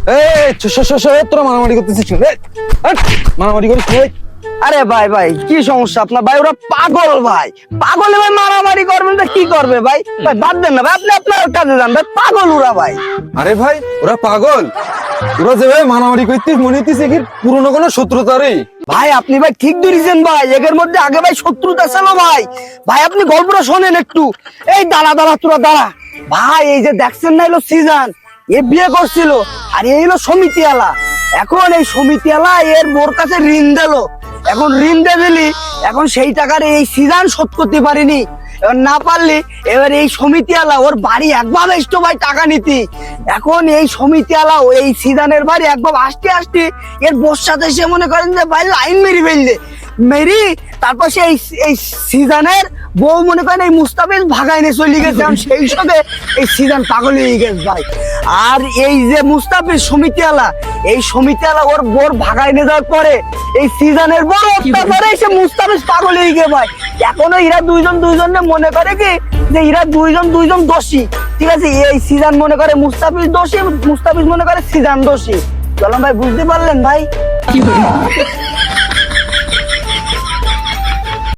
তোরা মারামারি করতেছিস কেন? মারামারি করিস না। আরে ভাই ভাই কি সমস্যা আপনার ভাই? ওরা পাগল ভাই, পাগলে ভাই মারামারি করবেন তো কি করবে ভাই? ভাই বাদ দেন না ভাই, আপনি আপনার কাজে যান ভাই। পাগল ওরা ভাই। আরে ভাই ওরা পাগল, ওরা যেভাবে মারামারি করতিস মনে হইতিস এর পুরনো কোনো শত্রুতা রে। ভাই আপনি ভাই ঠিক ধরেছেন ভাই, এর মধ্যে আগে ভাই শত্রুতা ছিল ভাই। ভাই আপনি গল্পটা শোনেন একটু। এই দাঁড়া দাঁড়া তোরা দাঁড়া ভাই, এই যে দেখছেন না এলো সিজন, এ বিয়ে করছিল আর এই হলো সমিতিওয়ালা। এখন এই সমিতিওয়ালা এর বোর কাছে ঋণ দিল। এখন ঋণ দিয়ে দিলি, এখন সেই টাকার এই সিজন শোধ করতে পারিনি। এবার না পারলি এবার এই সমিতিওয়ালা ওর বাড়ি একভাবে এসতো ভাই টাকা নিতি। এখন এই সমিতিওয়ালা এই সিজনের বাড়ি একভাবে আসতে আসতে এর বোর সাথে সে মনে করেন যে ভাই লাইন মেরি ফেললে মেরি। তারপর সে এই সিজনের বউ মনে করেন এই মুস্তাফিজ ভাগাই নিয়ে চলে গেছে। সেই সঙ্গে এই সিজন পাগল হয়ে গেছে ভাই। আর এই যে মুস্তাফিজ সমিতিওয়ালা, এই সমিতিওয়ালা ওর বোর ভাগাই নিয়ে যাওয়ার পরে এই সিজনের বড় অত্যাচারে সে মুস্তাফিজ পাগল হয়ে গিয়ে ভাই। এখনো এরা দুইজনে মনে করে কি যে এরা দুইজন দোষী। ঠিক আছে, এই সিজন মনে করে মুস্তাফিজ দোষী, মুস্তাফিজ মনে করে সিজন দোষী। চলুন ভাই, বুঝতে পারলেন ভাই?